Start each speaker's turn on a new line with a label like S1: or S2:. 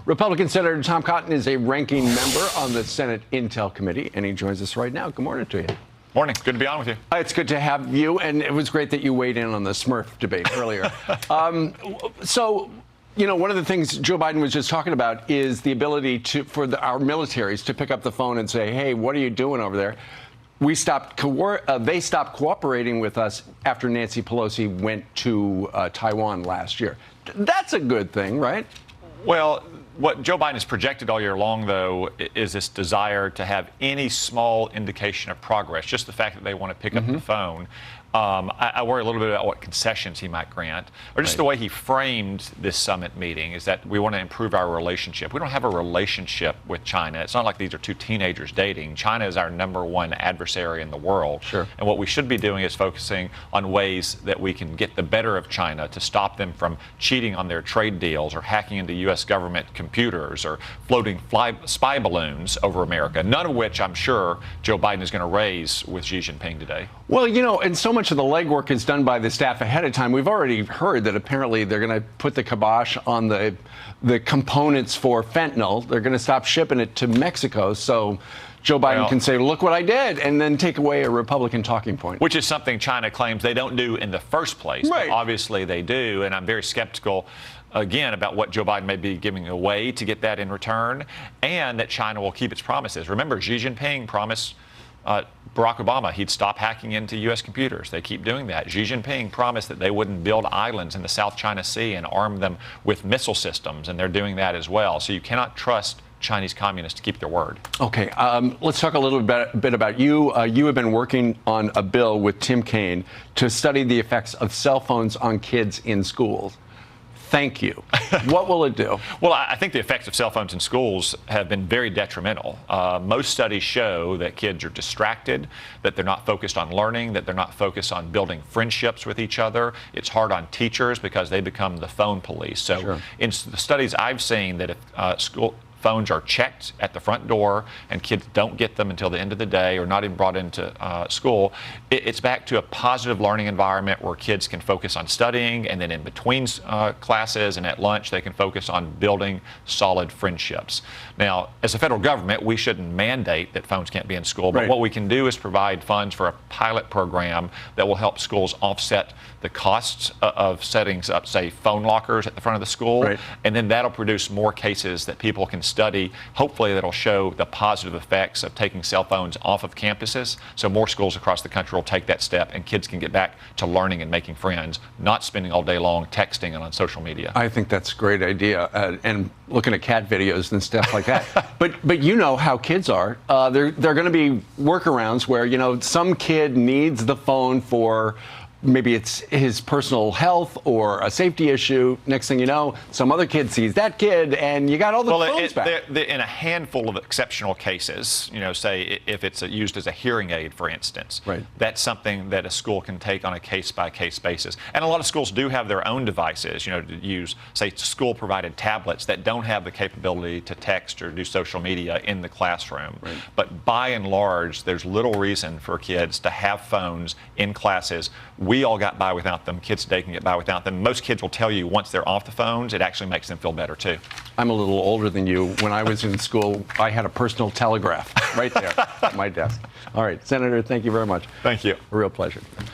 S1: Republican Senator Tom Cotton is a ranking member on the Senate Intel Committee, and he joins us right now. Good morning to you.
S2: Morning. Good to be on with you.
S1: It's good to have you, and it was great that you weighed in on the Smurf debate earlier. So, you know, one of the things Joe Biden was just talking about is the ability for our militaries to pick up the phone and say, hey, what are you doing over there? They stopped cooperating with us after Nancy Pelosi went to Taiwan last year. That's a good thing, right?
S2: Well, what Joe Biden has projected all year long, though, is this desire to have any small indication of progress, just the fact that they want to pick up the phone. I worry a little bit about what concessions he might grant, or just the way he framed this summit meeting is that we want to improve our relationship. We don't have a relationship with China. It's not like these are two teenagers dating. China is our #1 adversary in the world.
S1: Sure.
S2: And what we should be doing is focusing on ways that we can get the better of China to stop them from cheating on their trade deals or hacking into U.S. government computers or floating spy balloons over America, none of which I'm sure Joe Biden is going to raise with Xi Jinping today.
S1: Well, you know, and so much of the legwork is done by the staff ahead of time. We've already heard that apparently they're going to put the kibosh on the components for fentanyl. They're going to stop shipping it to Mexico. So Joe Biden can say, look what I did, and then take away a Republican talking point.
S2: Which is something China claims they don't do in the first place.
S1: Right.
S2: But obviously they do, and I'm very skeptical, again, about what Joe Biden may be giving away to get that in return, and that China will keep its promises. Remember, Xi Jinping promised Barack Obama he'd stop hacking into U.S. computers. They keep doing that. Xi Jinping promised that they wouldn't build islands in the South China Sea and arm them with missile systems, and they're doing that as well. So you cannot trust Chinese communists to keep their word.
S1: Okay, let's talk a little bit about you. You have been working on a bill with Tim Kaine to study the effects of cell phones on kids in schools. Thank you. What will it do?
S2: Well, I think the effects of cell phones in schools have been very detrimental. Most studies show that kids are distracted, that they're not focused on learning, that they're not focused on building friendships with each other. It's hard on teachers because they become the phone police. So
S1: Sure.
S2: In the studies I've seen, that if school phones are checked at the front door and kids don't get them until the end of the day or not even brought into school, it's back to a positive learning environment where kids can focus on studying, and then in between classes and at lunch they can focus on building solid friendships. Now, as a federal government, we shouldn't mandate that phones can't be in school, but
S1: Right.
S2: what we can do is provide funds for a pilot program that will help schools offset the costs of setting up, say, phone lockers at the front of the school,
S1: Right.
S2: and then that'll produce more cases that people can study. Hopefully that'll show the positive effects of taking cell phones off of campuses, so more schools across the country will take that step and kids can get back to learning and making friends, not spending all day long texting and on social media.
S1: I think that's a great idea, and looking at cat videos and stuff like that. But you know how kids are. There are going to be workarounds where, you know, some kid needs the phone for maybe it's his personal health or a safety issue. Next thing you know, some other kid sees that kid, and you got all the phones back.
S2: In a handful of exceptional cases, you know, say if it's used as a hearing aid, for instance,
S1: Right.
S2: that's something that a school can take on a case-by-case basis. And a lot of schools do have their own devices, you know, to use, say, school-provided tablets that don't have the capability to text or do social media in the classroom.
S1: Right.
S2: But by and large, there's little reason for kids to have phones in classes. We all got by without them. Kids today can get by without them. Most kids will tell you once they're off the phones, it actually makes them feel better too.
S1: I'm a little older than you. When I was in school, I had a personal telegraph right there at my desk. All right, Senator, thank you very much.
S2: Thank you.
S1: A real pleasure.